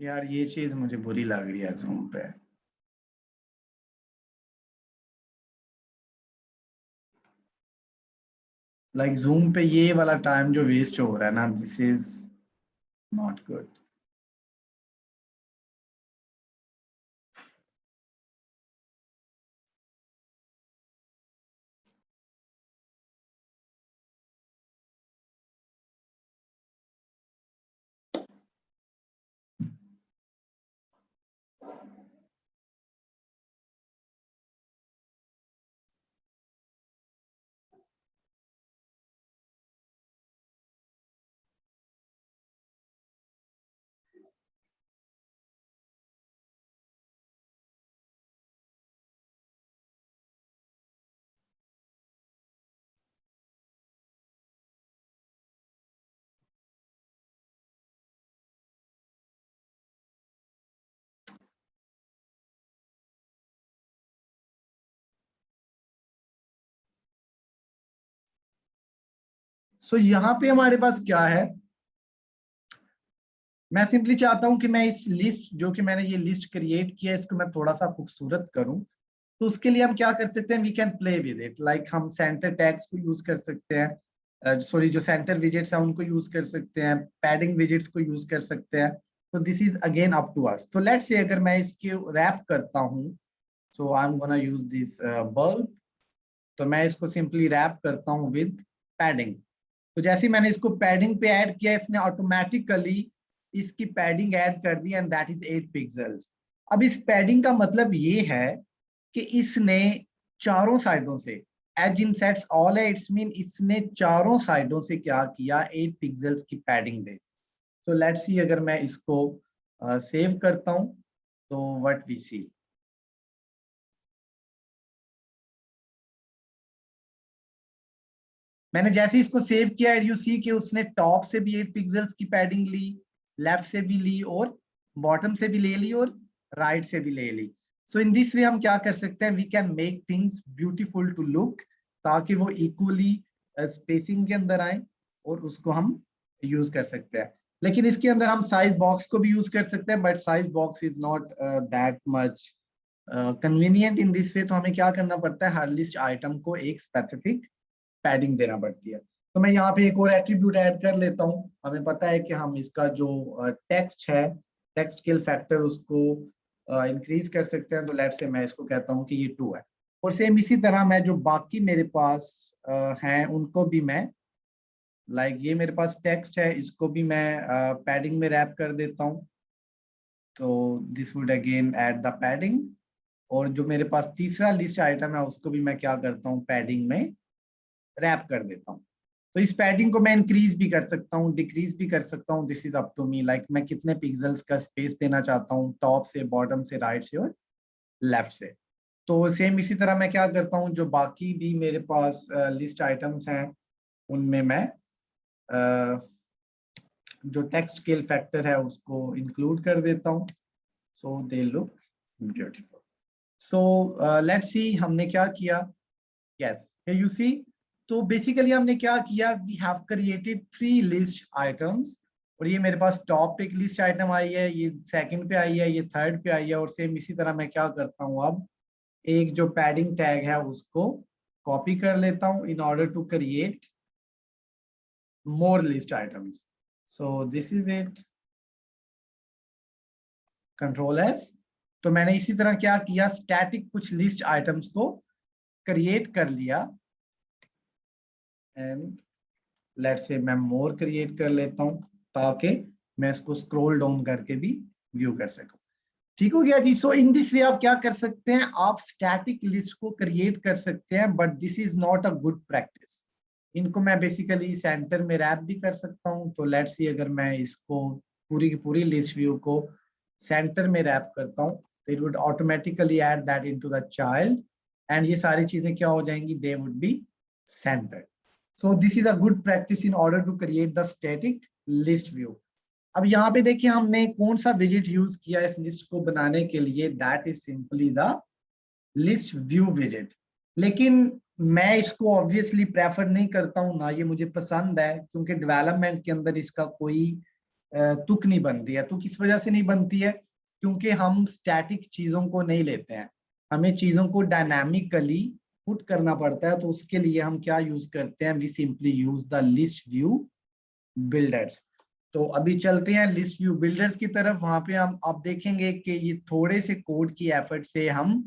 यार ये चीज मुझे बुरी लग रही है जूम पे। लाइक जूम पे ये वाला टाइम जो वेस्ट हो रहा है ना, दिस इज नॉट गुड। सो यहाँ पे हमारे पास क्या है, मैं सिंपली चाहता हूं कि मैं इस लिस्ट जो कि मैंने ये लिस्ट क्रिएट किया है इसको मैं थोड़ा सा खूबसूरत करूं। तो उसके लिए हम क्या कर सकते हैं, we can play with it. Like हम सेंटर टैग्स को यूज कर सकते हैं, सॉरी जो सेंटर विजेट्स हैं उनको यूज कर सकते हैं, पैडिंग विजेट्स को यूज कर सकते हैं। तो this is again up to us. तो लेट्स से अगर मैं इसके रैप करता हूँ, so I am gonna use this bulb. तो मैं इसको सिंपली रैप करता हूँ विद पैडिंग। तो जैसे ही मैंने इसको पैडिंग पे ऐड किया, इसने ऑटोमेटिकली इसकी पैडिंग ऐड कर दी एंड दैट इज 8 पिक्सल्स। अब इस पैडिंग का मतलब ये है कि इसने चारों साइडों से, एज इन सेट्स ऑल है, इट्स मीन इसने चारों साइडों से क्या किया, 8 पिक्सल्स की पैडिंग दे। तो लेट्स सी अगर मैं इसको सेव करता हूं तो व्हाट वी सी। मैंने जैसे इसको सेव किया, यू सी कि उसने टॉप से भी 8 पिक्सल्स की पैडिंग ली, लेफ्ट से भी ली और बॉटम से भी ले ली और राइट से भी ले ली। सो इन दिस वे हम क्या कर सकते हैं, we can make things beautiful to look, ताकि वो इक्वली स्पेसिंग के अंदर आए और उसको हम यूज कर सकते हैं। लेकिन इसके अंदर हम साइज बॉक्स को भी यूज कर सकते हैं, but size box is not that much convenient in this way. तो हमें क्या करना पड़ता है, हर लिस्ट आइटम को एक स्पेसिफिक पैडिंग देना पड़ती है। तो मैं यहाँ पे एक और एट्रीब्यूट ऐड कर लेता हूँ। हमें पता है कि हम इसका जो टेक्स्ट है, टेक्स्ट स्केल फैक्टर, उसको इंक्रीज कर सकते हैं। तो लेट्स से मैं इसको कहता हूँ कि ये 2 है। और सेम इसी तरह मैं जो बाकी मेरे पास हैं उनको भी मैं, लाइक ये मेरे पास टेक्स्ट है, इसको भी मैं पैडिंग में रैप कर देता हूँ। तो this would again add the padding. और जो मेरे पास तीसरा लिस्ट आइटम है उसको भी मैं क्या करता हूँ, पैडिंग में रैप कर देता हूँ। तो इस पैडिंग को मैं इंक्रीज भी कर सकता हूँ, डिक्रीज भी कर सकता हूँ, this is up to me. Like मैं कितने पिक्सल्स का स्पेस देना चाहता हूँ, टॉप से, बॉटम से, राइट से और लेफ्ट से। तो सेम इसी तरह मैं क्या करता हूँ, जो बाकी भी मेरे पास लिस्ट आइटम्स हैं उनमें मैं जो टेक्स्ट स्केल फैक्टर है उसको इंक्लूड कर देता हूँ, so they look beautiful. So let's see हमने क्या किया। Yes, you see. तो बेसिकली हमने क्या किया, we have created 3 list items. और ये मेरे पास टॉप पे एक लिस्ट आइटम आई है, ये सेकंड पे आई है, ये थर्ड पे आई है। और सेम इसी तरह मैं क्या करता हूँ, अब एक जो पैडिंग टैग है उसको कॉपी कर लेता हूँ in order to create more list items. So this is it, control S. तो मैंने इसी तरह क्या किया, स्टैटिक कुछ लिस्ट आइटम्स को क्रिएट कर लिया एंड लेट्स से मैं मोर क्रिएट कर लेता हूं, ताकि मैं इसको स्क्रॉल डाउन करके भी व्यू कर सकूं। ठीक हो गया जी। सो इन दिस वे आप क्या कर सकते हैं, आप स्टैटिक लिस्ट को क्रिएट कर सकते हैं, but this is not a good practice. इनको मैं बेसिकली सेंटर में रैप भी कर सकता हूं। तो लेट्स सी अगर मैं इसको पूरी की पूरी लिस्ट व्यू को सेंटर में रैप करता हूं, तो it would automatically add that into the child and ये सारी चीजें क्या हो जाएंगी, they would be centred. So this is a good practice in order to create the static list view. अब यहाँ पे देखिए हमने कौन सा विजिट यूज किया इस लिस्ट को बनाने के लिए, that is simply the list view visit. लेकिन मैं इसको ऑब्वियसली प्रेफर नहीं करता हूँ, ना ये मुझे पसंद है, क्योंकि डेवलपमेंट के अंदर इसका कोई तुक नहीं बनती है। तुक इस वजह से नहीं बनती है क्योंकि हम स्टैटिक चीजों को नहीं लेते हैं, हमें चीजों को डायनामिकली पुट करना पड़ता है। तो उसके लिए हम क्या यूज करते हैं, we simply use the list view builders. तो अभी चलते हैं लिस्ट व्यू बिल्डर्स की तरफ। वहां पे हम अब देखेंगे कि ये थोड़े से कोड की एफर्ट से हम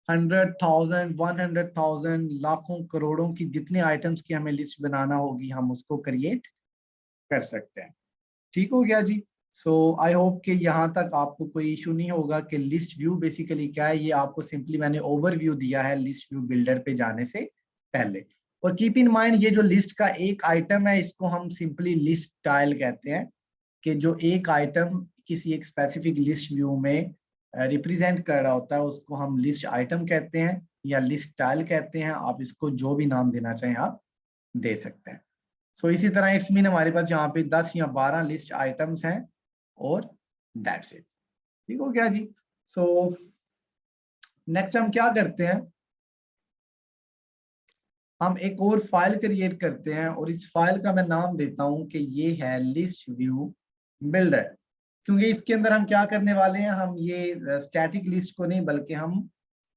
100,000 100,000 लाखों करोड़ों की जितने आइटम्स की हमें लिस्ट बनाना होगी हम उसको क्रिएट कर सकते हैं। ठीक हो गया जी। सो आई होप कि यहाँ तक आपको कोई इशू नहीं होगा कि लिस्ट व्यू बेसिकली क्या है। ये आपको सिंपली मैंने ओवरव्यू दिया है लिस्ट व्यू बिल्डर पे जाने से पहले। और कीप इन माइंड ये जो लिस्ट का एक आइटम है इसको हम सिंपली लिस्ट स्टाइल कहते हैं, कि जो एक आइटम किसी एक स्पेसिफिक लिस्ट व्यू में रिप्रेजेंट कर रहा होता है उसको हम लिस्ट आइटम कहते हैं या लिस्ट स्टाइल कहते हैं। आप इसको जो भी नाम देना चाहें आप दे सकते हैं। सो इसी तरह इट्स मीन हमारे पास यहाँ पे 10 या 12 लिस्ट आइटम्स हैं और दैट्स इट। ठीक हो गया जी। सो नेक्स्ट हम क्या करते हैं, हम एक और फाइल क्रिएट करते हैं और इस फाइल का मैं नाम देता हूं कि ये है लिस्ट व्यू बिल्डर। क्योंकि इसके अंदर हम क्या करने वाले हैं, हम ये स्टैटिक लिस्ट को नहीं बल्कि हम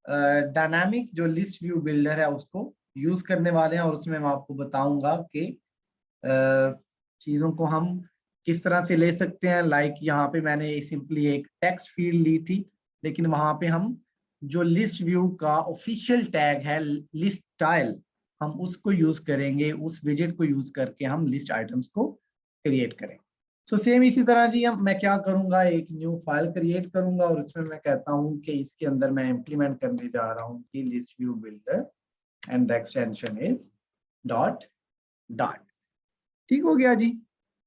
डायनामिक जो लिस्ट व्यू बिल्डर है उसको यूज करने वाले हैं। और उसमें मैं आपको बताऊंगा कि चीजों को हम किस तरह से ले सकते हैं। लाइक यहाँ पे मैंने सिंपली एक टेक्स्ट फील्ड ली थी, लेकिन वहां पे हम जो लिस्ट व्यू का ऑफिशियल टैग है लिस्ट स्टाइल हम उसको यूज करेंगे, उस विजेट को यूज करके हम लिस्ट आइटम्स को क्रिएट करेंगे। सो सेम इसी तरह जी हम मैं क्या करूंगा, एक न्यू फाइल क्रिएट करूंगा और इसमें मैं कहता हूँ कि इसके अंदर मैं इम्प्लीमेंट करने जा रहा हूँ कि list view builder and the extension is dot dot. ठीक हो गया जी।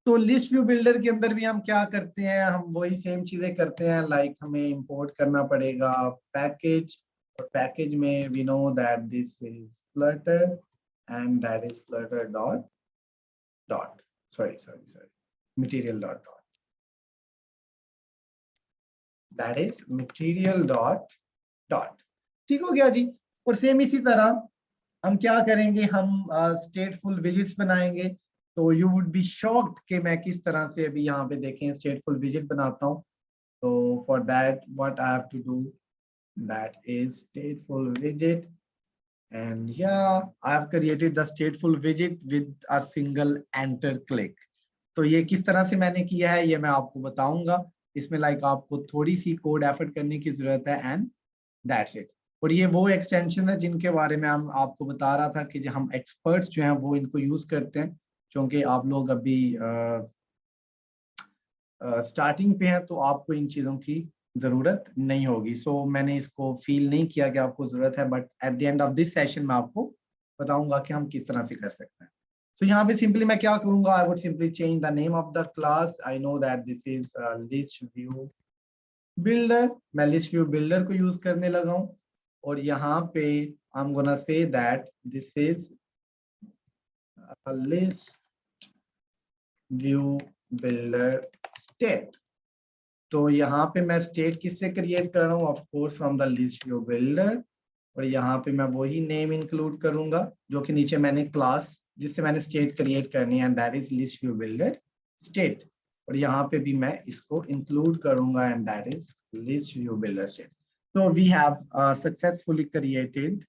तो लिस्ट व्यू बिल्डर के अंदर भी हम क्या करते हैं, हम वही सेम चीजें करते हैं। लाइक हमें इंपोर्ट करना पड़ेगा पैकेज, और पैकेज में we know that this is Flutter and that is Flutter dot dot sorry material dot dot, that is material dot dot. ठीक हो गया जी। और सेम इसी तरह हम क्या करेंगे, हम स्टेटफुल विजिट्स बनाएंगे। तो यू वुड बी शॉक्ड कि मैं किस तरह से अभी यहाँ पे देखें स्टेटफुल विजिट बनाता हूँ। तो for that what I have to do, that is stateful visit and या I have created the stateful visit with a single enter click. तो ये किस तरह से मैंने किया है ये मैं आपको बताऊंगा। इसमें लाइक आपको थोड़ी सी कोड एफर्ट करने की जरूरत है एंड दैट्स इट। और ये वो एक्सटेंशन है जिनके बारे में हम आपको बता रहा था कि जो हम एक्सपर्ट्स जो हैं वो इनको यूज करते हैं। क्योंकि आप लोग अभी स्टार्टिंग पे हैं तो आपको इन चीज़ों की ज़रूरत नहीं होगी। सो मैंने इसको फील नहीं किया कि आपको ज़रूरत है, but at the end of this session मैं आपको बताऊंगा कि हम किस तरह से कर सकते हैं। सो यहाँ पे सिंपली मैं क्या करूंगा, I would simply change the name of the class. I know that this is list view builder, मैं लिस्ट व्यू बिल्डर को यूज करने लगा हूँ। और यहाँ पे आई am gonna say that this is list view builder state. तो यहाँ पे मैं स्टेट किससे क्रिएट कर रहा हूँ, of course from the list view builder. और यहाँ पे मैं वही नेम इंक्लूड करूंगा जो कि नीचे मैंने क्लास जिससे मैंने स्टेट क्रिएट करनी है, that is list view builder state. और यहाँ पे भी मैं इसको इंक्लूड करूंगा and that is list view builder state. So we have successfully created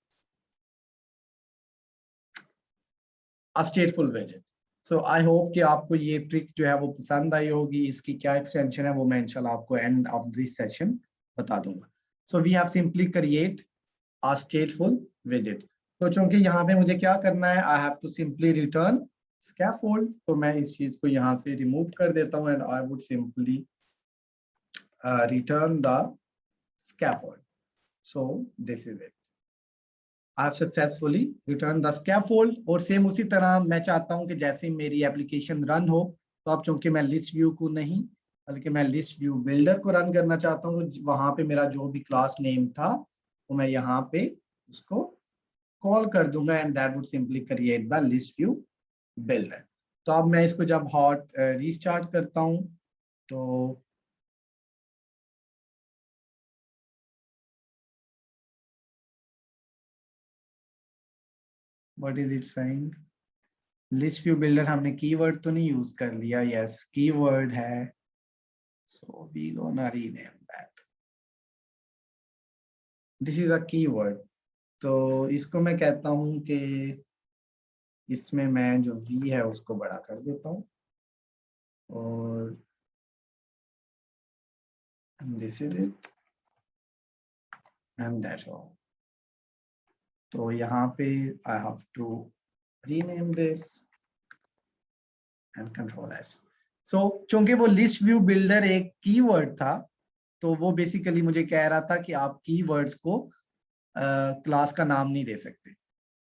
a stateful widget. So I hope कि आपको ये ट्रिक जो है वो पसंद आई होगी। इसकी क्या एक्सटेंशन है वो मैं इंशाल्लाह आपको एंड ऑफ दिस सेशन बता दूंगा। So we have simply create a stateful widget. तो चूंकि यहाँ पे मुझे क्या करना है, I have to simply return scaffold। तो मैं इस चीज को यहाँ से रिमूव कर देता हूँ and I would simply return the scaffold. So this is it. I have successfully returned the scaffold। और सेम उसी तरह मैं चाहता हूं कि जैसे मेरी एप्लीकेशन रन हो, तो अब चूंकि मैं लिस्ट व्यू को नहीं बल्कि मैं लिस्ट व्यू बिल्डर को रन करना चाहता हूँ, वहां पे मेरा जो भी क्लास नेम था वो मैं यहाँ पे उसको कॉल कर दूंगा and that would simply create the list view builder. तो अब मैं इसको जब हॉट रीस्टार्ट करता हूँ तो what is it saying, list view builder हमने कीवर्ड तो नहीं यूज कर लिया, यस कीवर्ड है, so we gonna rename that, this is a keyword. तो इसको मैं कहता हूं कि इसमें मैं जो वी है उसको बड़ा कर देता हूं, और this is it and that's all. तो यहाँ पे I have to rename this and control S. सो चूंकि वो लिस्ट व्यू बिल्डर एक कीवर्ड था, तो वो बेसिकली मुझे कह रहा था कि आप कीवर्ड्स को क्लास का नाम नहीं दे सकते।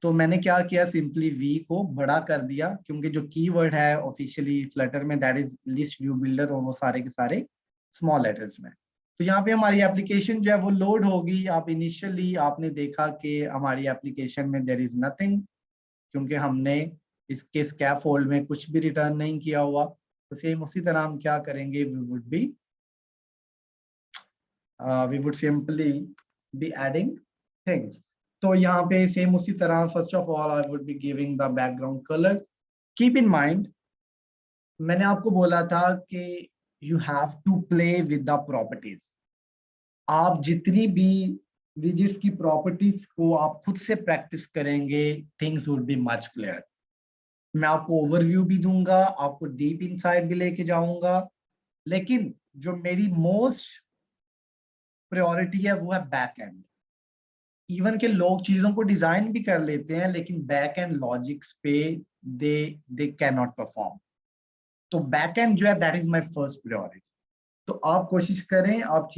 तो मैंने क्या किया, सिंपली वी को बड़ा कर दिया, क्योंकि जो कीवर्ड है ऑफिशियली फ्लटर में that is list view builder, और वो सारे के सारे स्मॉल लेटर्स में। तो यहाँ पे हमारी एप्लीकेशन जो है वो लोड होगी। आप इनिशियली आपने देखा कि हमारी एप्लीकेशन में देयर इज नथिंग, क्योंकि हमने इसके स्कैफोल्ड में कुछ भी रिटर्न नहीं किया हुआ। तो सेम उसी तरह हम क्या करेंगे, we would simply be adding things. तो यहाँ पे सेम उसी तरह first of all I would be giving the background colour. Keep in mind, मैंने आपको बोला था कि you have to play with the properties. आप जितनी भी विजिट्स की प्रॉपर्टीज को आप खुद से प्रैक्टिस करेंगे, things would be much clear. मैं आपको ओवरव्यू भी दूंगा, आपको डीप इनसाइड भी लेके जाऊंगा, लेकिन जो मेरी मोस्ट प्रायोरिटी है वो है बैक एंड। इवन के लोग चीजों को डिजाइन भी कर लेते हैं, लेकिन बैक एंड लॉजिक्स पे दे दे कैन नॉट परफॉर्म। तो बैक एंड जो है that is my first priority. तो आप कोशिश करें, आप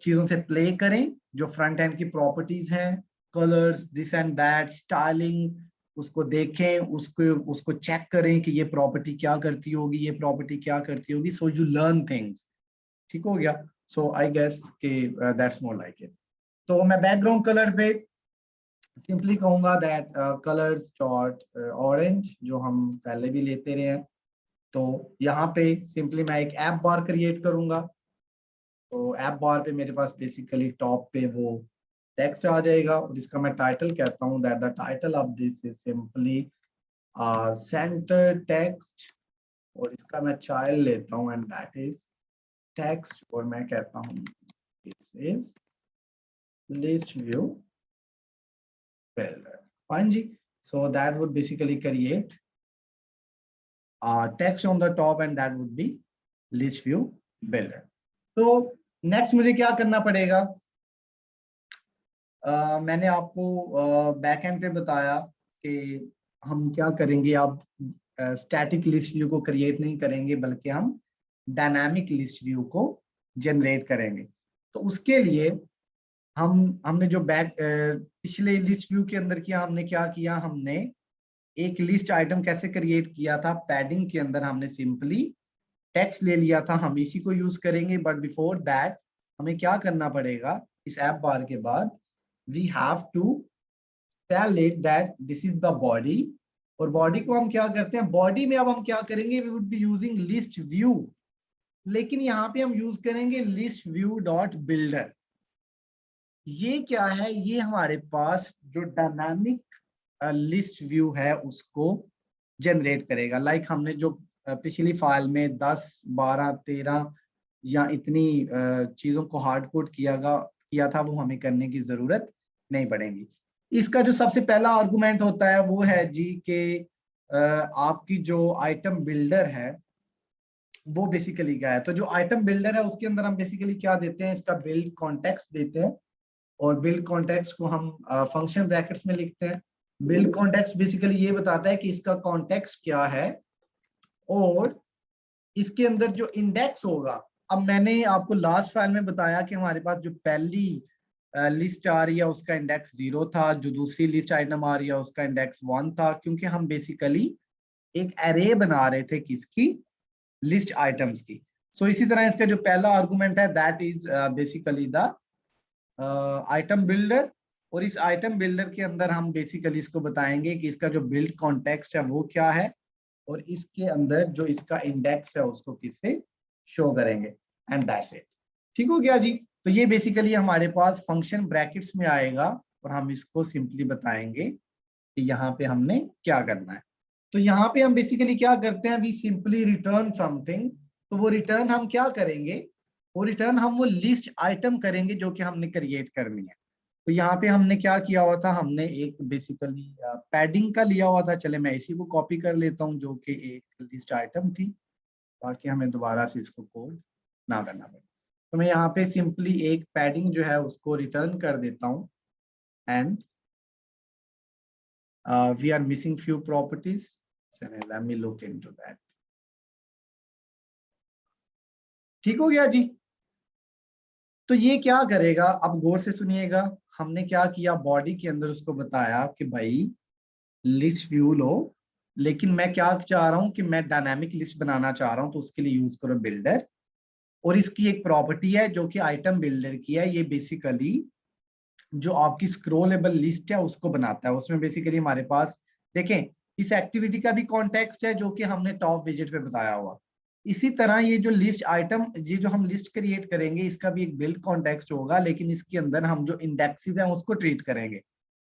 चीजों से प्ले करें, जो फ्रंट एंड की प्रॉपर्टीज हैं, colours, this and that, styling, उसको देखें, उसको चेक करें कि ये प्रॉपर्टी क्या करती होगी, ये प्रॉपर्टी क्या करती होगी, सो यू लर्न थिंग्स। ठीक हो गया। सो आई गेस कि दैट्स मोर लाइक इट। तो मैं बैकग्राउंड कलर पे सिंपली कहूंगा दैट कलर्स डॉट ऑरेंज, जो हम पहले भी लेते रहे हैं। तो यहाँ पे सिंपली मैं एक ऐप बार क्रिएट करूंगा। तो ऐप बार पे मेरे पास बेसिकली टॉप पे वो टेक्स्ट आ जाएगा, और इसका मैं टाइटल कहता हूँ that the title of this is simply centre text, और इसका मैं चाइल्ड लेता हूँ एंड दैट इज टेक्स्ट, और मैं कहता हूँ this is list view builder. Fine जी। So that would basically create text on the top and that would be list view builder. So next मुझे क्या करना पड़ेगा, मैंने आपको बैकएंड पे बताया कि हम क्या करेंगे। आप स्टैटिक लिस्ट व्यू को क्रिएट नहीं करेंगे, बल्कि हम डायनामिक लिस्ट व्यू को जनरेट करेंगे। तो उसके लिए हमने जो पिछले लिस्ट व्यू के अंदर किया, हमने क्या किया, हमने एक लिस्ट आइटम कैसे क्रिएट किया था, पैडिंग के अंदर हमने सिंपली टेक्स्ट ले लिया था, हम इसी को यूज करेंगे। बट बिफोर दैट हमें क्या करना पड़ेगा, इस ऐप बार के बाद we have to tell it that this is the body. और बॉडी को हम क्या करते हैं, बॉडी में अब हम क्या करेंगे, we would be using list view, लेकिन यहाँ पे हम यूज करेंगे लिस्ट व्यू डॉट बिल्डर। ये क्या है, ये हमारे पास जो डायनामिक लिस्ट व्यू है उसको जनरेट करेगा। लाइक हमने जो पिछली फाइल में 10, 12, 13 या इतनी चीजों को हार्ड कोड किया था, वो हमें करने की जरूरत नहीं पड़ेगी। इसका जो सबसे पहला आर्गुमेंट होता है वो है जी के आपकी जो आइटम बिल्डर है वो बेसिकली क्या है। तो जो आइटम बिल्डर है उसके अंदर हम बेसिकली क्या देते हैं, इसका बिल्ड कॉन्टेक्स्ट देते हैं, और बिल्ड कॉन्टेक्स्ट को हम फंक्शन ब्रैकेट्स में लिखते हैं। बिल्ड कॉन्टेक्स्ट बेसिकली ये बताता है कि इसका कॉन्टेक्स्ट क्या है, और इसके अंदर जो इंडेक्स होगा। अब मैंने आपको लास्ट फाइल में बताया कि हमारे पास जो पहली लिस्ट आ रही है उसका इंडेक्स 0 था, जो दूसरी लिस्ट आइटम आ रही है उसका इंडेक्स 1 था, क्योंकि हम बेसिकली एक एरे बना रहे थे किसकी, लिस्ट आइटम्स की। सो इसी तरह इसका जो पहला आर्गुमेंट है that is basically the item builder, और इस आइटम बिल्डर के अंदर हम बेसिकली इसको बताएंगे कि इसका जो बिल्ड कॉन्टेक्स्ट है वो क्या है, और इसके अंदर जो इसका इंडेक्स है उसको किससे शो करेंगे, एंड दैट्स इट। ठीक हो गया जी। तो ये बेसिकली हमारे पास फंक्शन ब्रैकेट्स में आएगा, और हम इसको सिंपली बताएंगे कि यहाँ पे हमने क्या करना है। तो यहाँ पे हम बेसिकली क्या करते हैं, वी सिंपली रिटर्न समथिंग। तो वो रिटर्न हम क्या करेंगे, वो रिटर्न हम वो लिस्ट आइटम करेंगे जो कि हमने क्रिएट करनी है। तो यहाँ पे हमने क्या किया हुआ था, हमने एक बेसिकली पैडिंग का लिया हुआ था। चले मैं इसी को कॉपी कर लेता हूँ जो कि एक लिस्ट आइटम थी, ताकि हमें दोबारा से इसको कोड ना करना पड़े। तो मैं यहाँ पे सिंपली एक पैडिंग जो है उसको रिटर्न कर देता हूँ। And we are missing few properties, let me look into that. ठीक हो गया जी। तो ये क्या करेगा, अब गौर से सुनिएगा। हमने क्या किया, बॉडी के अंदर उसको बताया कि भाई लिस्ट व्यू लो, लेकिन मैं क्या चाह रहा हूं कि मैं डायनामिक लिस्ट बनाना चाह रहा हूं, तो उसके लिए यूज करो बिल्डर। और इसकी एक प्रॉपर्टी है जो कि आइटम बिल्डर की है, ये बेसिकली जो आपकी स्क्रोलेबल लिस्ट है उसको बनाता है। उसमें बेसिकली हमारे पास देखें, इस एक्टिविटी का भी कॉन्टेक्स्ट है जो कि हमने टॉप विजिट पे बताया हुआ। इसी तरह ये जो लिस्ट आइटम, ये जो हम लिस्ट क्रिएट करेंगे, इसका भी एक बिल्ड कॉन्टेक्स्ट होगा, लेकिन इसके अंदर हम जो इंडेक्सेस हैं उसको ट्रीट करेंगे।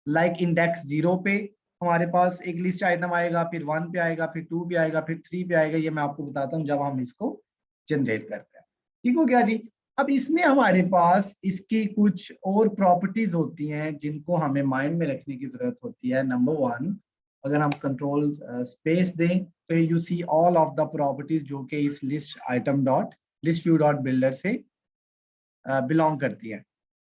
लाइक इंडेक्स 0 पे हमारे पास एक लिस्ट आइटम आएगा, फिर 1 पे आएगा, फिर 2 पे आएगा, फिर 3 पे आएगा। ये मैं आपको बताता हूँ जब हम इसको जनरेट करते हैं। ठीक हो गया जी। अब इसमें हमारे पास इसकी कुछ और प्रॉपर्टीज होती हैं जिनको हमें माइंड में रखने की जरूरत होती है। नंबर 1, अगर हम कंट्रोल स्पेस दें तो you see all of the properties जो कि इस list item dot list view dot builder से बिलोंग करती है।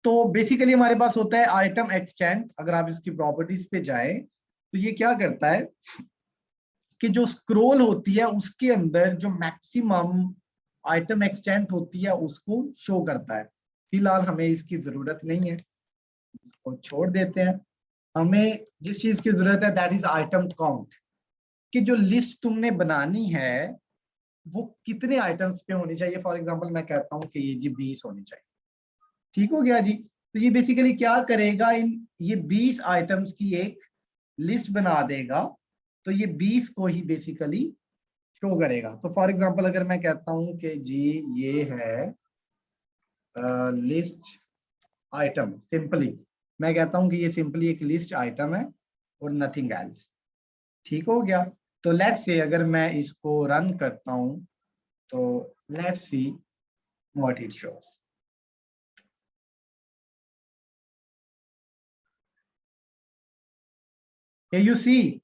तो बेसिकली हमारे पास होता है आइटम एक्सटेंट। अगर आप इसकी प्रॉपर्टीज पे जाएं तो ये क्या करता है कि जो स्क्रोल होती है उसके अंदर जो मैक्सिमम आइटम एक्सटेंट होती है उसको शो करता है। फिलहाल हमें इसकी जरूरत नहीं है, इसको छोड़ देते हैं। हमें जिस चीज की जरूरत है दैट इज आइटम काउंट, कि जो लिस्ट तुमने बनानी है वो कितने आइटम्स पे होनी चाहिए। फॉर एग्जांपल मैं कहता हूँ कि ये जी 20 होनी चाहिए। ठीक हो गया जी। तो ये बेसिकली क्या करेगा, इन ये 20 आइटम्स की एक लिस्ट बना देगा। तो ये 20 को ही बेसिकली शो करेगा। तो फॉर एग्जांपल अगर मैं कहता हूं कि जी ये है लिस्ट आइटम, सिंपली मैं कहता हूं कि ये सिंपली एक लिस्ट आइटम है और नथिंग एल्स। ठीक हो गया। तो लेट्स से अगर मैं इसको रन करता हूं तो let's see what it shows. You see,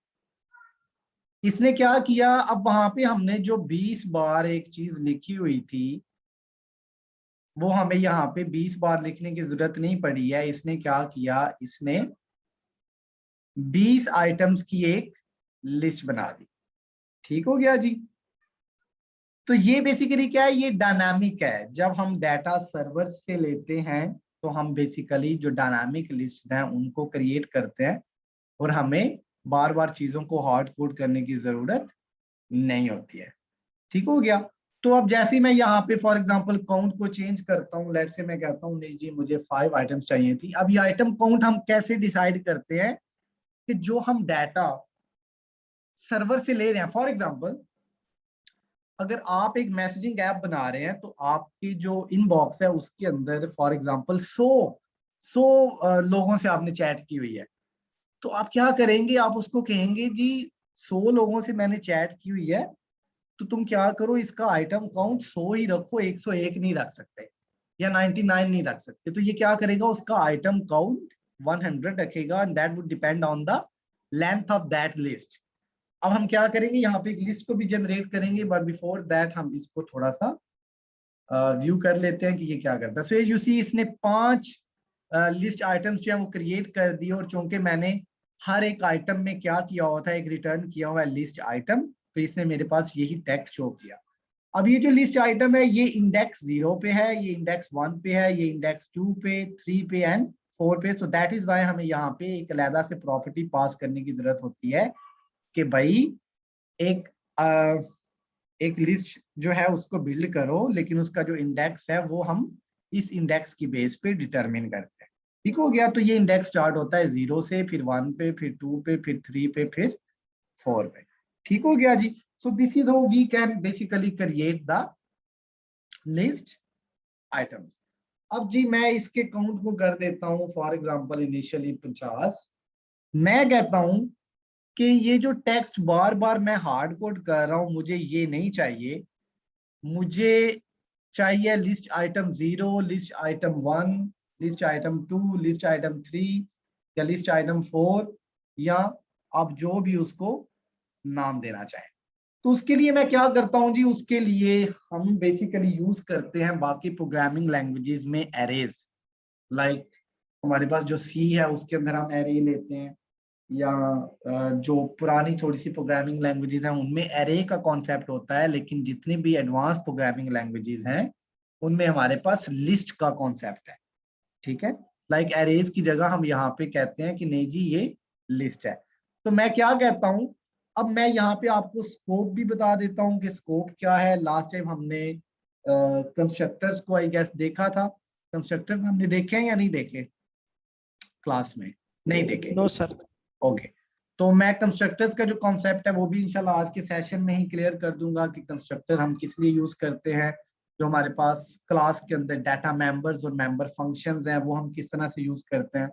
इसने क्या किया, अब वहां पे हमने जो 20 बार एक चीज लिखी हुई थी वो हमें यहाँ पे 20 बार लिखने की जरूरत नहीं पड़ी है। इसने क्या किया, इसने 20 आइटम्स की एक लिस्ट बना दी। ठीक हो गया जी। तो ये बेसिकली क्या है, ये डायनामिक है। जब हम डाटा सर्वर से लेते हैं तो हम बेसिकली जो डायनामिक लिस्ट हैं उनको क्रिएट करते हैं और हमें बार बार चीजों को हार्ड कोड करने की जरूरत नहीं होती है। ठीक हो गया। तो अब जैसे ही मैं यहाँ पे फॉर एग्जांपल काउंट को चेंज करता हूँ, लेट से मैं कहता हूँ नहीं जी मुझे 5 आइटम्स चाहिए थी। अब ये आइटम काउंट हम कैसे डिसाइड करते हैं, कि जो हम डाटा सर्वर से ले रहे हैं। फॉर एग्जांपल अगर आप एक मैसेजिंग ऐप बना रहे हैं तो आपकी जो इनबॉक्स है उसके अंदर फॉर एग्जांपल 100 लोगों से आपने चैट की हुई है। तो आप क्या करेंगे, आप उसको कहेंगे जी 100 लोगों से मैंने चैट की हुई है, तो तुम क्या करो, इसका आइटम काउंट 100 ही रखो, 101 नहीं रख सकते या 99 नहीं रख सकते। तो ये क्या करेगा, उसका आइटम काउंट 100 रखेगा and that would depend on the length of that list. अब हम क्या करेंगे, यहाँ पे एक लिस्ट को भी जनरेट करेंगे, बट बिफोर दैट हम इसको थोड़ा सा व्यू कर लेते हैं कि ये क्या करता है। सो यू सी, इसने 5 लिस्ट आइटम्स जो है वो क्रिएट कर दी, और चूंकि मैंने हर एक आइटम में क्या किया हुआ था, एक रिटर्न किया हुआ है लिस्ट आइटम, तो इसने मेरे पास यही टेक्स्ट शो किया। अब ये जो लिस्ट आइटम है ये इंडेक्स 0 पे है, ये इंडेक्स 1 पे है, ये इंडेक्स 2 पे, 3 पे एंड 4 पे। सो दैट इज वाई हमें यहाँ पे एक अलग से प्रॉपर्टी पास करने की जरूरत होती है कि भाई एक एक लिस्ट जो है उसको बिल्ड करो, लेकिन उसका जो इंडेक्स है वो हम इस इंडेक्स की बेस पे डिटरमिन करते हैं। ठीक हो गया। तो ये इंडेक्स स्टार्ट होता है 0 से, फिर 1 पे, फिर 2 पे, फिर 3 पे, फिर 4 पे। ठीक हो गया जी। So this is how we can basically create the list items. अब जी मैं इसके काउंट को कर देता हूँ फॉर एग्जांपल इनिशियली 50। मैं कहता हूं कि ये जो टेक्स्ट बार बार मैं हार्ड कोड कर रहा हूं, मुझे ये नहीं चाहिए। मुझे चाहिए list item 0, list item 1, list item 2, list item 3 या लिस्ट आइटम 4, या आप जो भी उसको नाम देना चाहें। तो उसके लिए मैं क्या करता हूं जी, उसके लिए हम बेसिकली यूज करते हैं बाकी प्रोग्रामिंग लैंग्वेजेस में एरेज। लाइक हमारे पास जो सी है उसके अंदर हम एरे लेते हैं, या जो पुरानी थोड़ी सी प्रोग्रामिंग लैंग्वेजेस हैं उनमें एरे का कॉन्सेप्ट होता है, लेकिन जितनी भी एडवांस प्रोग्रामिंग लैंग्वेजेस हैं उनमें हमारे पास लिस्ट का कॉन्सेप्ट है। ठीक है, लाइक एरेज की जगह हम यहाँ पे कहते हैं कि नहीं जी ये लिस्ट है। तो मैं क्या कहता हूँ, अब मैं यहाँ पे आपको स्कोप भी बता देता हूँ कि स्कोप क्या है। लास्ट टाइम हमने कंस्ट्रक्टर्स को आई गेस देखा था। कंस्ट्रक्टर्स हमने देखे हैं या नहीं देखे क्लास में? नहीं देखे। No sir. ओके, तो मैं कंस्ट्रक्टर्स का जो कॉन्सेप्ट है वो भी इंशाल्लाह आज के सेशन में ही क्लियर कर दूंगा कि कंस्ट्रक्टर हम किस लिए यूज करते हैं। जो हमारे पास क्लास के अंदर डाटा मेंबर्स और मेंबर फंक्शंस हैं वो हम किस तरह से यूज करते हैं।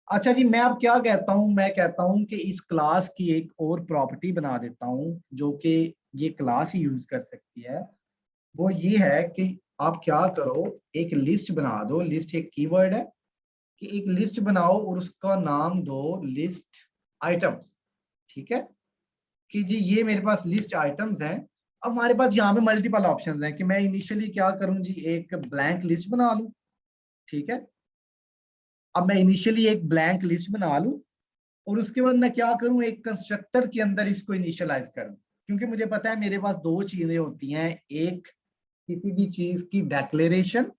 अच्छा जी, मैं अब क्या कहता हूँ, मैं कहता हूँ कि इस क्लास की एक और प्रॉपर्टी बना देता हूँ जो कि ये क्लास ही यूज कर सकती है। वो ये है कि आप क्या करो, एक लिस्ट बना दो। लिस्ट एक कीवर्ड है, कि एक लिस्ट बनाओ और उसका नाम दो लिस्ट आइटम्स। ठीक है, कि जी ये मेरे पास लिस्ट आइटम्स हैं। अब हमारे पास यहाँ पे मल्टीपल ऑप्शंस हैं कि मैं इनिशियली क्या करूं जी, एक ब्लैंक लिस्ट बना लूं। ठीक है, अब मैं इनिशियली एक ब्लैंक लिस्ट बना लूं और उसके बाद मैं क्या करूं, एक कंस्ट्रक्टर के अंदर इसको इनिशियलाइज करूं। क्योंकि मुझे पता है मेरे पास दो चीजें होती हैं, एक किसी भी चीज की डेक्लेरेशन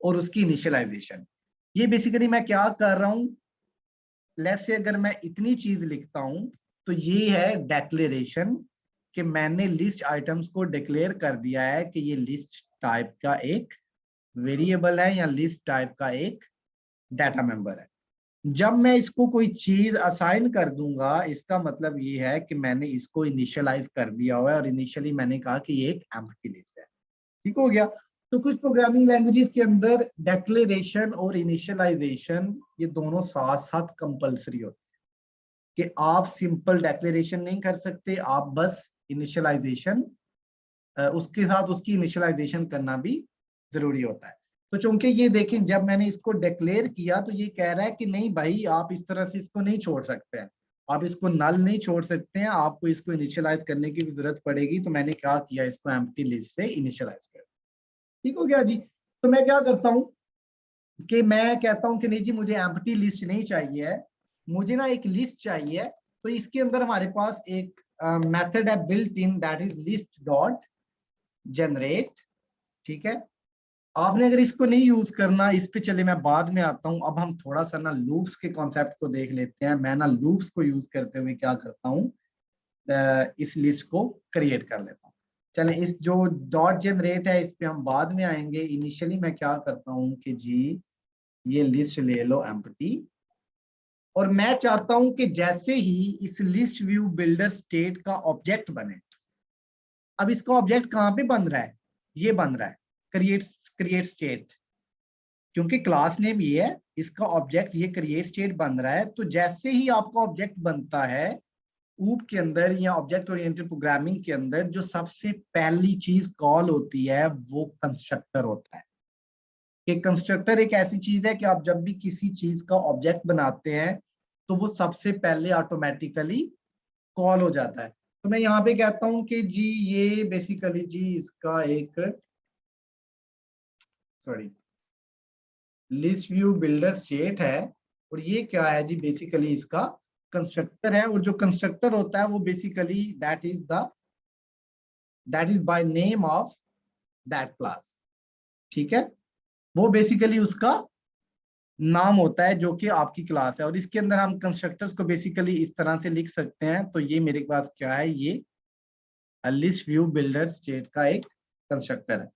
और उसकी इनिशियलाइजेशन। ये बेसिकली मैं क्या कर रहा हूं, लेट्स से अगर मैं इतनी चीज लिखता हूं तो ये है डेक्लेरेशन, कि मैंने लिस्ट आइटम्स को डिक्लेयर कर दिया है कि ये लिस्ट टाइप का एक वेरिएबल है या लिस्ट टाइप का एक डाटा मेंबर है। जब मैं इसको कोई चीज असाइन कर दूंगा, इसका मतलब ये है कि मैंने इसको इनिशियलाइज कर दिया हुआ है, और इनिशियली मैंने कहा कि ये एक एम्प्टी लिस्ट है। ठीक हो गया। तो कुछ प्रोग्रामिंग लैंग्वेजेस के अंदर डेक्लेरेशन और इनिशियलाइजेशन ये दोनों साथ साथ कंपलसरी होते हैं, कि आप सिंपल डेक्लेरेशन नहीं कर सकते, आप बस इनिशियलाइजेशन उसके साथ उसकी इनिशियलाइजेशन करना भी जरूरी होता है। तो चूंकि ये देखें, जब मैंने इसको डिक्लेयर किया तो ये कह रहा है कि नहीं भाई आप इस तरह से इसको नहीं छोड़ सकते हैं, आप इसको नल नहीं छोड़ सकते हैं, आपको इसको इनिशियलाइज करने की भी जरूरत पड़ेगी। तो मैंने क्या किया, इसको एम्प्टी लिस्ट से इनिशियलाइज कर। ठीक हो गया जी। तो मैं क्या करता हूँ कि मैं कहता हूँ कि नहीं जी मुझे एम्प्टी लिस्ट नहीं चाहिए है, मुझे ना एक लिस्ट चाहिए। तो इसके अंदर हमारे पास एक मेथड है built in, that is list dot generate. ठीक है, आपने अगर इसको नहीं यूज करना, इस पे चले मैं बाद में आता हूं। अब हम थोड़ा सा ना लूप्स के कॉन्सेप्ट को देख लेते हैं। मैं ना लूप्स को यूज करते हुए क्या करता हूँ, इस लिस्ट को क्रिएट कर लेता हूँ। चलें, इस जो डॉट जनरेट है इस पे हम बाद में आएंगे। इनिशियली मैं क्या करता हूँ कि जी ये लिस्ट ले लो एम्प्टी, और मैं चाहता हूं कि जैसे ही इस लिस्ट व्यू बिल्डर स्टेट का ऑब्जेक्ट बने। अब इसका ऑब्जेक्ट कहाँ पे बन रहा है, ये बन रहा है क्रिएट क्रिएट स्टेट, क्योंकि क्लास नेम ये है, इसका ऑब्जेक्ट ये क्रिएट स्टेट बन रहा है। तो जैसे ही आपका ऑब्जेक्ट बनता है ऊप के अंदर या ऑब्जेक्ट ओरिएंटेड प्रोग्रामिंग के अंदर, जो सबसे पहली चीज कॉल होती है वो कंस्ट्रक्टर होता है। कि कंस्ट्रक्टर एक ऐसी चीज है कि आप जब भी किसी चीज का ऑब्जेक्ट बनाते हैं तो वो सबसे पहले ऑटोमेटिकली कॉल हो जाता है। तो मैं यहाँ पे कहता हूँ कि जी ये बेसिकली जी इसका एक, sorry, list view builder state है, और ये क्या है जी, बेसिकली इसका कंस्ट्रक्टर है। और जो कंस्ट्रक्टर होता है वो basically that is by name of that class. ठीक है, वो बेसिकली उसका नाम होता है जो कि आपकी क्लास है। और इसके अंदर हम कंस्ट्रक्टर्स को बेसिकली इस तरह से लिख सकते हैं। तो ये मेरे पास क्या है, ये लिस्ट व्यू बिल्डर स्टेट का एक कंस्ट्रक्टर है।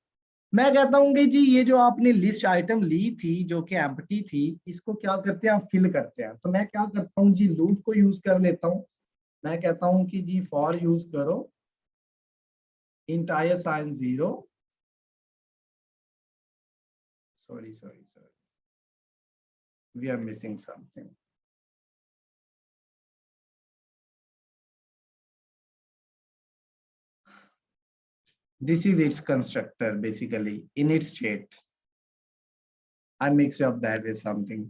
मैं कहता हूँ कि जी ये जो आपने लिस्ट आइटम ली थी जो कि एम्प्टी थी, इसको क्या करते हैं, आप फिल करते हैं। तो मैं क्या करता हूँ जी, लूप को यूज कर लेता हूँ। मैं कहता हूँ कि जी फॉर यूज करो int I assign 0, sorry we are missing something, This is its constructor basically in its state. I mix up that with something.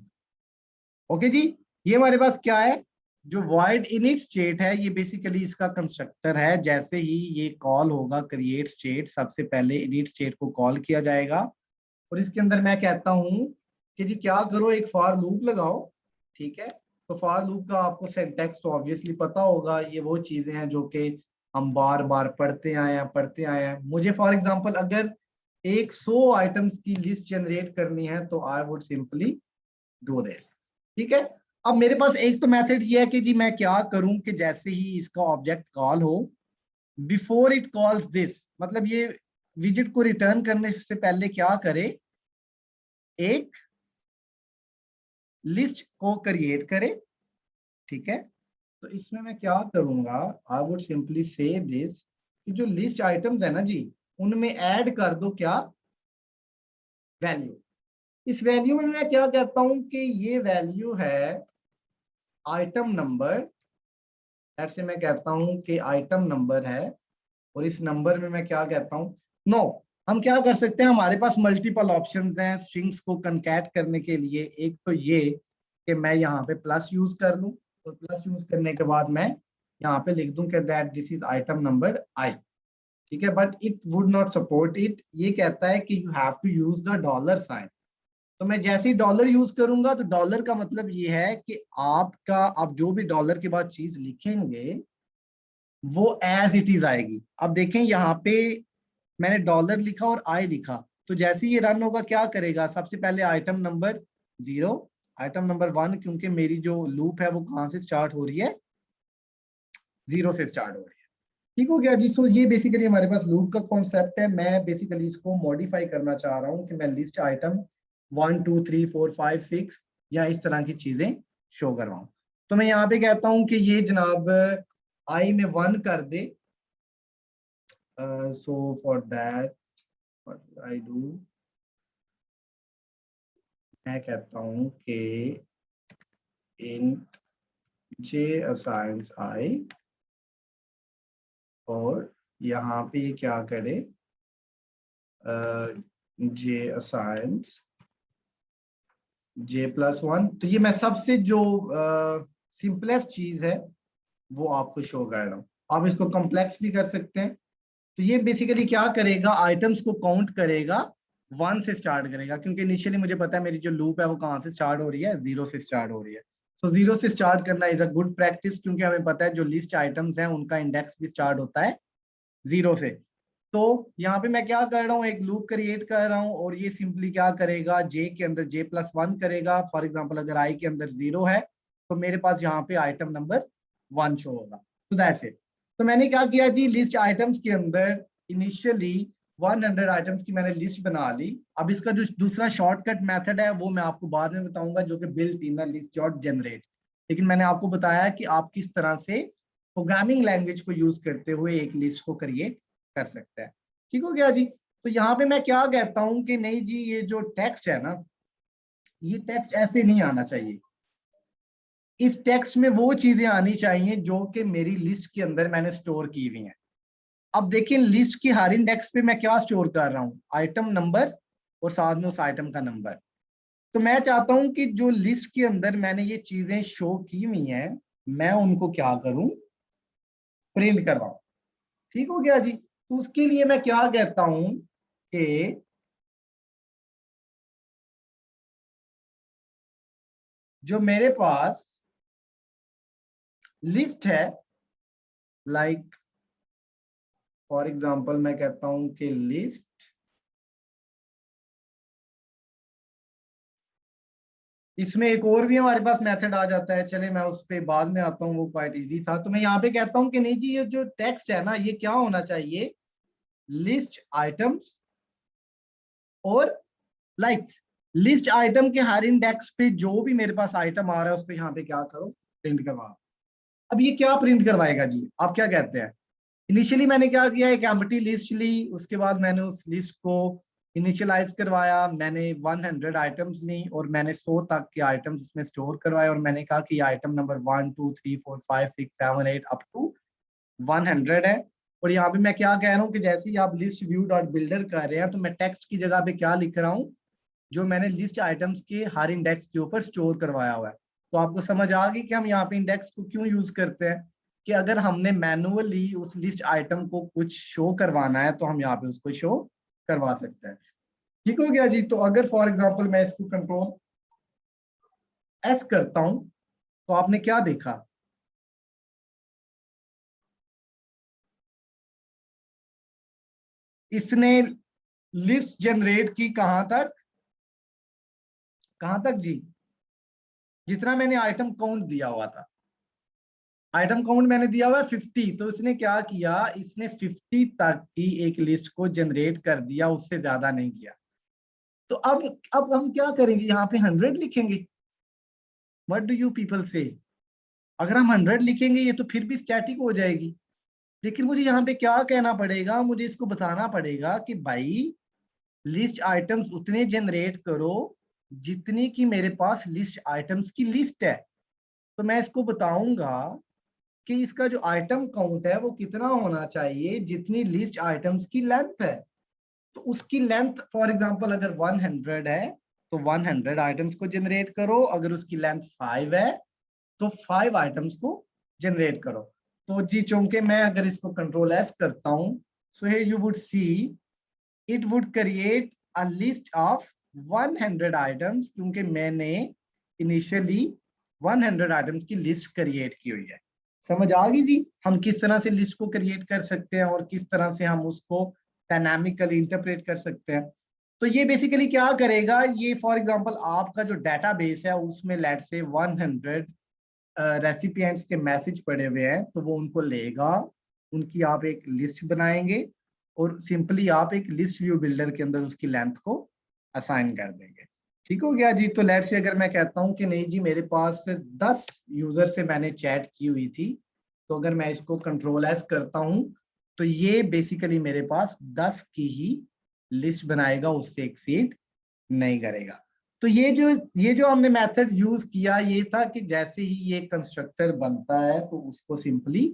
Okay जी, ये हमारे पास क्या है, जो void init state है ये बेसिकली इसका कंस्ट्रक्टर है। जैसे ही ये कॉल होगा क्रिएट स्टेट, सबसे पहले init state को कॉल किया जाएगा और इसके अंदर मैं कहता हूं कि जी क्या करो, एक फॉर लूप लगाओ। ठीक है, तो फॉर लूप का आपको सिंटैक्स तो ऑब्वियसली पता होगा, ये वो चीजें हैं जो कि हम बार बार पढ़ते आए हैं। मुझे फॉर एग्जांपल अगर 100 आइटम्स की लिस्ट जनरेट करनी है तो I would simply do this. ठीक है, अब मेरे पास एक तो मेथड ये है कि जी मैं क्या करूं कि जैसे ही इसका ऑब्जेक्ट कॉल हो, बिफोर इट कॉल्स दिस, मतलब ये विजिट को रिटर्न करने से पहले क्या करे, एक लिस्ट को क्रिएट करे। ठीक है, तो इसमें मैं क्या करूंगा, आई वुड सिंपली से दिस कि जो लिस्ट आइटम्स है ना जी, उनमें ऐड कर दो क्या, वैल्यू। इस वैल्यू में मैं क्या कहता हूं कि ये वैल्यू है आइटम नंबर। ऐसे मैं कहता हूं कि आइटम नंबर है और इस नंबर में मैं क्या कहता हूं, नो हम क्या कर सकते हैं, हमारे पास मल्टीपल ऑप्शंस हैं स्ट्रिंग्स को कनकैट करने के लिए। एक तो ये कि मैं यहाँ पे प्लस यूज कर लूं, और प्लस यूज करने के बाद मैं यहाँ पे लिख दूं कि that this is item number I. ठीक है, but it would not support it, ये कहता है कि you have to use the dollar sign. तो मैं जैसे ही डॉलर यूज करूंगा तो डॉलर का मतलब ये है कि आपका, आप जो भी डॉलर के बाद चीज लिखेंगे वो एज इट इज आएगी। अब देखें यहाँ पे मैंने डॉलर लिखा और आई लिखा, तो जैसे ही ये रन होगा क्या करेगा, सबसे पहले आइटम नंबर 0, आइटम नंबर 1, क्योंकि मेरी जो लूप है वो कहाँ से स्टार्ट हो रही है, 0 से स्टार्ट हो रही है। ठीक हो गया जी। सो ये बेसिकली हमारे पास लूप का कॉन्सेप्ट है। मैं बेसिकली इसको मॉडिफाई करना चाह रहा हूँ कि मैं लिस्ट आइटम 1 2 3 4 5 6 या इस तरह की चीजें शो करवाऊं। तो मैं यहाँ पे कहता हूँ कि ये जनाब आई में 1 कर दे। So for that what I do, मैं कहता हूँ कि int j assigns I, और यहाँ पे ये क्या करे, j assigns j+1। तो ये मैं सबसे जो सिंपलेस्ट चीज है वो आपको शो कर रहा हूँ। आप इसको कॉम्प्लेक्स भी कर सकते हैं। तो ये बेसिकली क्या करेगा, आइटम्स को काउंट करेगा, 1 से स्टार्ट करेगा, क्योंकि इनिशियली मुझे पता है मेरी जो लूप है वो कहाँ से स्टार्ट हो रही है, 0 से स्टार्ट हो रही है। सो 0 से स्टार्ट करना इज अ गुड प्रैक्टिस, क्योंकि हमें पता है जो लिस्ट आइटम्स हैं उनका इंडेक्स भी स्टार्ट होता है 0 से। तो यहाँ पे मैं क्या कर रहा हूँ, एक लूप क्रिएट कर रहा हूँ और ये सिंपली क्या करेगा, जे के अंदर j+1 करेगा। फॉर एग्जाम्पल अगर आई के अंदर 0 है तो मेरे पास यहाँ पे आइटम नंबर 1 शो होगा। तो दैट्स इट। तो मैंने क्या किया जी, लिस्ट आइटम्स के अंदर इनिशियली 100 आइटम्स की मैंने लिस्ट बना ली। अब इसका जो दूसरा शॉर्टकट मेथड है वो मैं आपको बाद में बताऊंगा, जो कि built in list dot generate. लेकिन मैंने आपको बताया कि आप किस तरह से प्रोग्रामिंग लैंग्वेज को यूज करते हुए एक लिस्ट को क्रिएट कर सकते हैं। ठीक हो गया जी। तो यहाँ पे मैं क्या कहता हूँ कि नहीं जी, ये जो टेक्स्ट है ना, ये टेक्स्ट ऐसे नहीं आना चाहिए। इस टेक्स्ट में वो चीजें आनी चाहिए जो कि मेरी लिस्ट के अंदर मैंने स्टोर की हुई हैं। अब देखिए लिस्ट की हर इंडेक्स पे मैं क्या स्टोर कर रहा हूँ, आइटम नंबर और साथ में उस आइटम का नंबर। तो मैं चाहता हूं कि जो लिस्ट के अंदर मैंने ये चीजें शो की हुई हैं मैं उनको क्या करूं, प्रिंट करवाऊं। ठीक हो गया जी। तो उसके लिए मैं क्या कहता हूं कि जो मेरे पास लिस्ट है, लाइक फॉर एग्जांपल मैं कहता हूं कि लिस्ट, इसमें एक और भी हमारे पास मेथड आ जाता है, चले मैं उस पर बाद में आता हूँ, वो क्वाइट इजी था। तो मैं यहाँ पे कहता हूँ कि नहीं जी, ये जो टेक्स्ट है ना ये क्या होना चाहिए, लिस्ट आइटम्स और लाइक लिस्ट आइटम के हर इंडेक्स पे जो भी मेरे पास आइटम आ रहा है उसको यहाँ पे क्या करो, प्रिंट करवा। अब ये क्या प्रिंट करवाएगा जी, आप क्या कहते हैं। इनिशियली मैंने क्या किया, एक एम्प्टी लिस्ट ली, उसके बाद मैंने उस लिस्ट को इनिशियलाइज करवाया, मैंने 100 आइटम्स ली और मैंने 100 तक के आइटम्स उसमें स्टोर करवाए और मैंने कहा कि आइटम नंबर 1 2 3 4 5 6 7 8 अप टू 100 है। और यहाँ पे मैं क्या कह रहा हूँ कि जैसे ही आप लिस्ट व्यू डॉट बिल्डर कर रहे हैं तो मैं टेक्स्ट की जगह पे क्या लिख रहा हूँ, जो मैंने लिस्ट आइटम्स के हर इंडेक्स के ऊपर स्टोर करवाया हुआ है। तो आपको समझ आ गई कि हम यहाँ पे इंडेक्स को क्यों यूज करते हैं, कि अगर हमने मैनुअली उस लिस्ट आइटम को कुछ शो करवाना है तो हम यहाँ पे उसको शो करवा सकते हैं। ठीक हो गया जी। तो अगर फॉर एग्जाम्पल मैं इसको कंट्रोल एस करता हूं तो आपने क्या देखा, इसने लिस्ट जनरेट की कहां तक जी, जितना मैंने आइटम काउंट दिया हुआ था। आइटम काउंट मैंने दिया हुआ है 50, तो इसने क्या किया, इसने 50 तक की एक लिस्ट को जनरेट कर दिया, उससे ज्यादा नहीं किया। तो अब हम क्या करेंगे, यहाँ पे 100 लिखेंगे। व्हाट डू यू पीपल से, अगर हम 100 लिखेंगे ये तो फिर भी स्टैटिक हो जाएगी। लेकिन मुझे यहाँ पे क्या कहना पड़ेगा, मुझे इसको बताना पड़ेगा कि भाई लिस्ट आइटम्स उतने जनरेट करो जितनी की मेरे पास लिस्ट आइटम्स की लिस्ट है। तो मैं इसको बताऊंगा कि इसका जो आइटम काउंट है वो कितना होना चाहिए, जितनी लिस्ट आइटम्स की लेंथ है। तो उसकी लेंथ फॉर एग्जांपल अगर 100 है तो 100 आइटम्स को जनरेट करो, अगर उसकी लेंथ 5 है तो 5 आइटम्स को जनरेट करो। तो जी चूंकि मैं अगर इसको कंट्रोल एस करता हूं, so here you would see it would create a list of 100 items, क्योंकि मैंने इनिशियली 100 आइटम्स की लिस्ट क्रिएट की हुई है। समझ आ गई जी, हम किस तरह से लिस्ट को क्रिएट कर सकते हैं और किस तरह से हम उसको डायनामिकली इंटरप्रेट कर सकते हैं। तो ये बेसिकली क्या करेगा, ये फॉर एग्जांपल आपका जो डेटाबेस है उसमें लेट से 100 रेसिपिएंट्स के मैसेज पड़े हुए हैं, तो वो उनको लेगा, उनकी आप एक लिस्ट बनाएंगे और सिंपली आप एक लिस्ट व्यू बिल्डर के अंदर उसकी लेंथ को असाइन कर देंगे। ठीक हो गया जी। तो लेट से अगर मैं कहता हूं कि नहीं जी मेरे पास 10 यूजर से मैंने चैट की हुई थी, तो अगर मैं इसको कंट्रोल एस करता हूं तो ये बेसिकली मेरे पास 10 की ही लिस्ट बनाएगा, उससे एक्सीड नहीं करेगा। तो ये जो हमने मेथड यूज किया ये था कि जैसे ही ये कंस्ट्रक्टर बनता है तो उसको सिंपली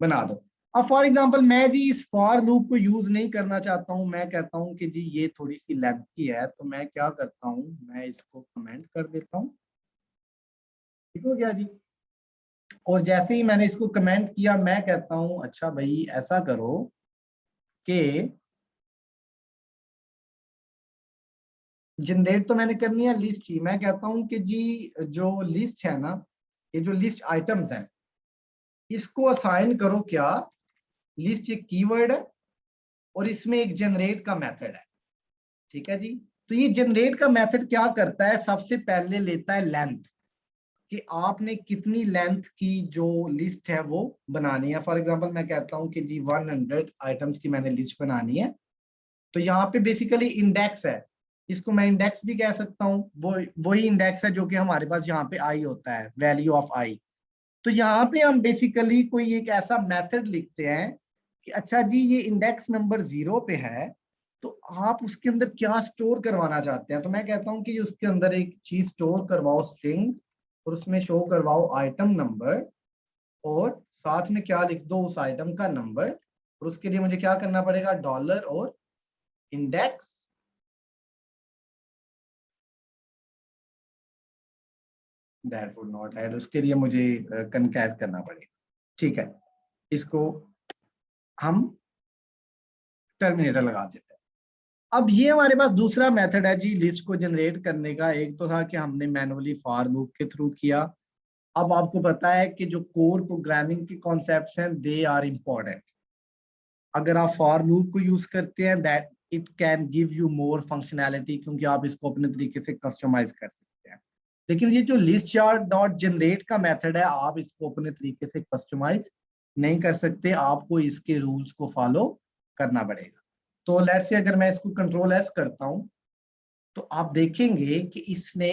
बना दो। अब फॉर एग्जांपल मैं जी इस फॉर लूप को यूज नहीं करना चाहता हूं, मैं कहता हूं कि जी ये थोड़ी सी लेंथ की है, तो मैं क्या करता हूं, मैं इसको कमेंट कर देता हूं। ठीक हो गया जी। और जैसे ही मैंने इसको कमेंट किया मैं कहता हूं अच्छा भाई ऐसा करो कि जनरेट तो मैंने करनी है लिस्ट ही, मैं कहता हूं कि जी जो लिस्ट है ना, ये जो लिस्ट आइटम्स हैं इसको असाइन करो क्या, लिस्ट एक कीवर्ड है और इसमें एक जनरेट का मेथड है। ठीक है जी। तो ये जनरेट का मेथड क्या करता है, सबसे पहले लेता है लेंथ, कि आपने कितनी लेंथ की जो लिस्ट है वो बनानी है। फॉर एग्जांपल मैं कहता हूं कि जी 100 आइटम्स की मैंने लिस्ट बनानी है, तो यहाँ पे बेसिकली इंडेक्स है, इसको मैं इंडेक्स भी कह सकता हूँ, वो वही इंडेक्स है जो कि हमारे पास यहाँ पे आई होता है, वैल्यू ऑफ आई। तो यहाँ पे हम बेसिकली कोई एक ऐसा मेथड लिखते हैं कि अच्छा जी ये इंडेक्स नंबर 0 पे है, तो आप उसके अंदर क्या स्टोर करवाना चाहते हैं। तो मैं कहता हूँ कि उसके अंदर एक चीज स्टोर करवाओ स्ट्रिंग, और उसमें शो करवाओ आइटम नंबर, और साथ में क्या लिख दो उस आइटम का नंबर, और उसके लिए मुझे क्या करना पड़ेगा, डॉलर और index that would not add, उसके लिए मुझे कनकैट करना पड़ेगा। ठीक है, इसको हम टर्मिनेटर लगा देते हैं। अब ये हमारे पास दूसरा मेथड है जी लिस्ट को जनरेट करने का। एक तो था कि हमने मैनुअली फॉर लूप के थ्रू किया। अब आपको पता है कि जो कोर प्रोग्रामिंग के कॉन्सेप्ट्स हैं दे आर इम्पोर्टेंट। अगर आप फॉर लूप को यूज करते हैं that it can give you more functionality, क्योंकि आप इसको अपने तरीके से कस्टमाइज कर सकते हैं। लेकिन ये जो लिस्ट चार्ट डॉट जनरेट का मेथड है आप इसको अपने तरीके से कस्टमाइज नहीं कर सकते, आपको इसके रूल्स को फॉलो करना पड़ेगा। तो लेट्स से अगर मैं इसको कंट्रोल एस करता हूं तो आप देखेंगे कि इसने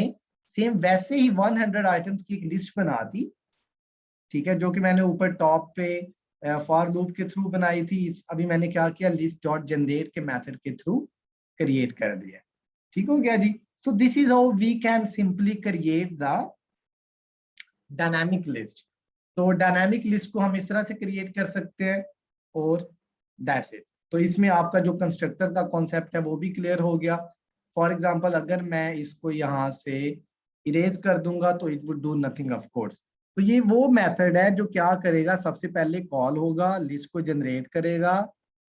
सेम वैसे ही 100 आइटम्स की एक लिस्ट बना दी। ठीक है, जो कि मैंने ऊपर टॉप पे फॉर लूप के थ्रू बनाई थी, अभी मैंने क्या किया, लिस्ट डॉट जनरेट के मेथड के थ्रू क्रिएट कर दिया। ठीक हो गया जी। So this is how we can simply create the dynamic list. तो डायनामिक लिस्ट को हम इस तरह से क्रिएट कर सकते हैं। और दैट्स इट। तो इसमें आपका जो कंस्ट्रक्टर का कॉन्सेप्ट है वो भी क्लियर हो गया। फॉर एग्जाम्पल अगर मैं इसको यहाँ से इरेज कर दूंगा तो it would do nothing of course. तो ये वो मेथड है जो क्या करेगा, सबसे पहले कॉल होगा, लिस्ट को जनरेट करेगा,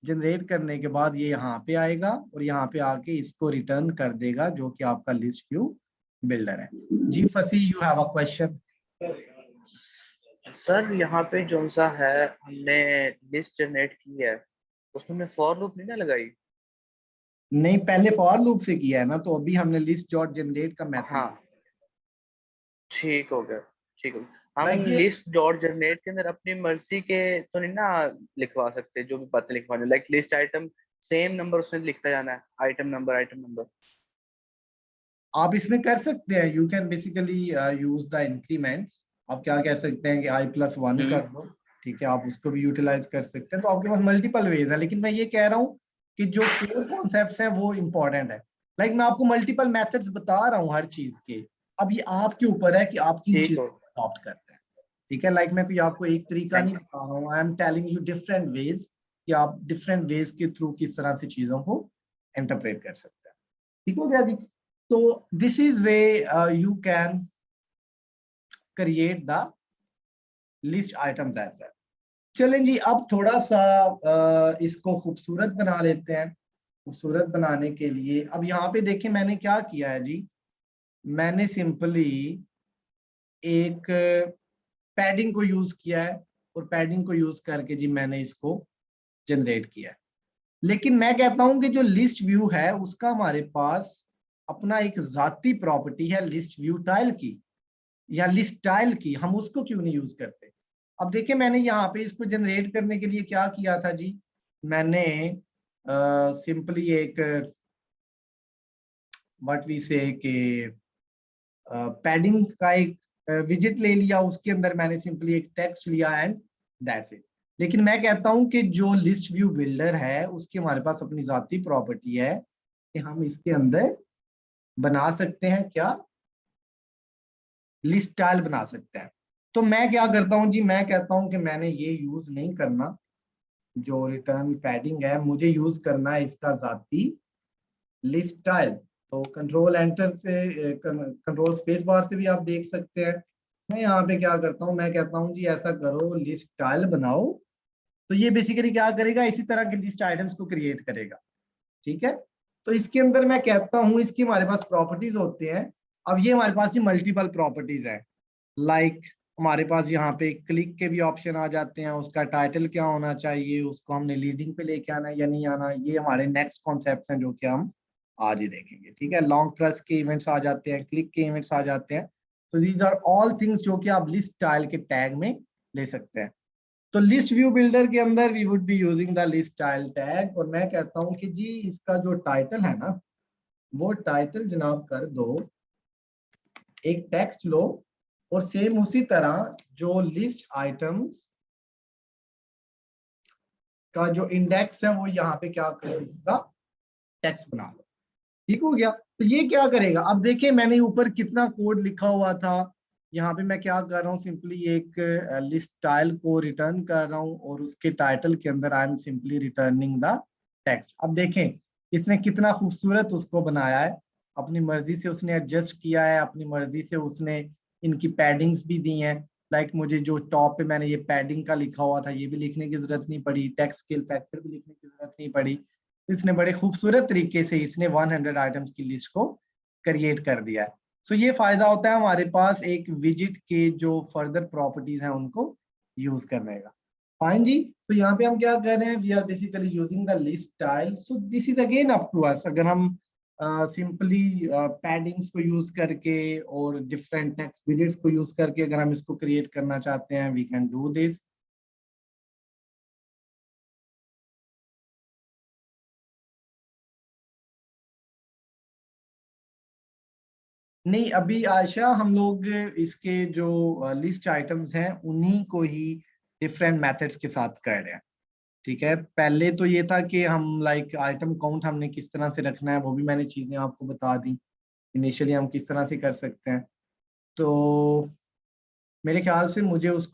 जनरेट करने के बाद ये यहाँ पे आएगा और यहाँ पे आके इसको रिटर्न कर देगा, जो कि आपका लिस्ट व्यू बिल्डर है। जी फसी, you have a question? Sir यहाँ पे जो सा है, हमने लिस्ट जनरेट की है, उसमें हमने फॉर लूप नहीं ना लगाई? नहीं, पहले फॉर लूप से किया है ना, तो अभी हमने लिस्ट डॉट जनरेट का मेथड। हाँ, ठीक हो गया, ठीक हो गया। हम लाइक ये लिस्ट डॉट जनरेट के अंदर अपनी मर्जी के तो नहीं ना लिखवा सकते, जो भी बातें लिखवानी, like list item same number उसने लिखता जाना है, आइटम नंबर। आप इसमें कर सकते हैं, you can basically use the increments. आप क्या कह सकते हैं कि i+1 हम्म। कर दो, ठीक है, आप उसको भी यूटिलाइज कर सकते हैं। तो आपके पास मल्टीपल वेज है, लेकिन मैं ये कह रहा हूँ कि जो कोर कॉन्सेप्ट्स हैं वो इंपॉर्टेंट है। लाइक मैं आपको मल्टीपल मेथड्स बता रहा हूँ हर चीज के, अब ये आपके ऊपर है कि आप किन ठीक चीजों हो, को अडॉप्ट करते हैं। ठीक है, लाइक मैं कोई आपको एक तरीका थैंक नहीं बता रहा हूँ, I am telling you different ways कि आप डिफरेंट वेज के थ्रू किस तरह से चीजों को इंटरप्रेट कर सकते हैं। ठीक हो गया जी? तो this is way you can create the list items as well. चलें जी, अब थोड़ा सा इसको खूबसूरत बना लेते हैं। खूबसूरत बनाने के लिए अब यहाँ पे देखें मैंने क्या किया है जी, मैंने सिंपली एक पैडिंग को यूज किया है और पैडिंग को यूज करके जी मैंने इसको जनरेट किया है। लेकिन मैं कहता हूं कि जो लिस्ट व्यू है उसका हमारे पास अपना एक जाती प्रॉपर्टी है लिस्ट व्यू टाइल की या लिस्ट टाइल की, हम उसको क्यों नहीं यूज करते? अब देखिए मैंने यहाँ पे इसको जनरेट करने के लिए क्या किया था जी, मैंने सिंपली एक व्हाट वी से कि पैडिंग का एक विजिट ले लिया, उसके अंदर मैंने सिंपली एक टेक्स्ट लिया एंड दैट्स इट। लेकिन मैं कहता हूं कि जो लिस्ट व्यू बिल्डर है उसकी हमारे पास अपनी जाती प्रॉपर्टी है कि हम इसके अंदर बना सकते हैं क्या, लिस्ट टाइल बना सकते हैं। तो मैं क्या करता हूं जी, मैं कहता हूं कि मैंने ये यूज नहीं करना जो रिटर्न पैडिंग है, मुझे यूज करना है इसका जाती लिस्ट टाइल। तो कंट्रोल एंटर से कंट्रोल स्पेस बार से भी आप देख सकते हैं। मैं यहाँ पे क्या करता हूँ, मैं कहता हूँ जी ऐसा करो लिस्ट टाइल बनाओ, तो ये बेसिकली क्या करेगा, इसी तरह के लिस्ट आइटम्स को क्रिएट करेगा। ठीक है, तो इसके अंदर मैं कहता हूँ इसकी हमारे पास प्रॉपर्टीज होते हैं। अब ये हमारे पास जी मल्टीपल प्रॉपर्टीज है, लाइक हमारे पास यहाँ पे क्लिक के भी ऑप्शन आ जाते हैं, उसका टाइटल क्या होना चाहिए, उसको हमने लीडिंग पे लेके आना है या नहीं आना, ये हमारे नेक्स्ट कॉन्सेप्ट हैं जो कि हम आज ही देखेंगे। ठीक है, लॉन्ग प्रेस के इवेंट्स आ जाते हैं, क्लिक के इवेंट्स आ जाते हैं। तो दीज आर ऑल थिंग्स जो कि आप लिस्ट स्टाइल के टैग में ले सकते हैं। तो लिस्ट व्यू बिल्डर के अंदर we would be using the list style tag, और मैं कहता हूं कि जी इसका जो टाइटल है ना, वो टाइटल जनाब कर दो, एक टेक्स्ट लो, और सेम उसी तरह जो लिस्ट आइटम्स का जो इंडेक्स है वो यहाँ पे क्या करो, इसका टेक्स्ट बना लो। ठीक हो गया? तो ये क्या करेगा, अब देखिए मैंने ऊपर कितना कोड लिखा हुआ था, यहाँ पे मैं क्या कर रहा हूँ, सिंपली एक लिस्ट टाइल को रिटर्न कर रहा हूँ और उसके टाइटल के अंदर I am simply returning the text. अब देखें इसने कितना खूबसूरत उसको बनाया है, अपनी मर्जी से उसने एडजस्ट किया है, अपनी मर्जी से उसने इनकी पैडिंग्स भी दी हैं। लाइक मुझे जो टॉप पे मैंने ये पैडिंग का लिखा हुआ था ये भी लिखने की जरूरत नहीं पड़ी, टेक्स्ट स्केल फैक्टर भी लिखने की जरूरत नहीं पड़ी। इसने बड़े खूबसूरत तरीके से इसने 100 आइटम्स की लिस्ट को क्रिएट कर दिया है। सो ये फायदा होता है हमारे पास एक विजिट के जो फर्दर प्रॉपर्टीज हैं उनको यूज करने का। फाइन जी, तो यहाँ पे हम क्या कर रहे हैं, we are basically using the list style. So this is again up to us, अगर हम सिंपली पैडिंग्स को यूज करके और डिफरेंट टेक्स्ट विजिट्स को यूज करके अगर हम इसको क्रिएट करना चाहते हैं, वी कैन डू दिस। नहीं, अभी आयशा हम लोग इसके जो लिस्ट आइटम्स हैं उन्हीं को ही डिफरेंट मेथड्स के साथ कर रहे हैं। ठीक है, पहले तो ये था कि हम लाइक आइटम काउंट हमने किस तरह से रखना है वो भी मैंने चीजें आपको बता दी, इनिशियली हम किस तरह से कर सकते हैं। तो मेरे ख्याल से मुझे उस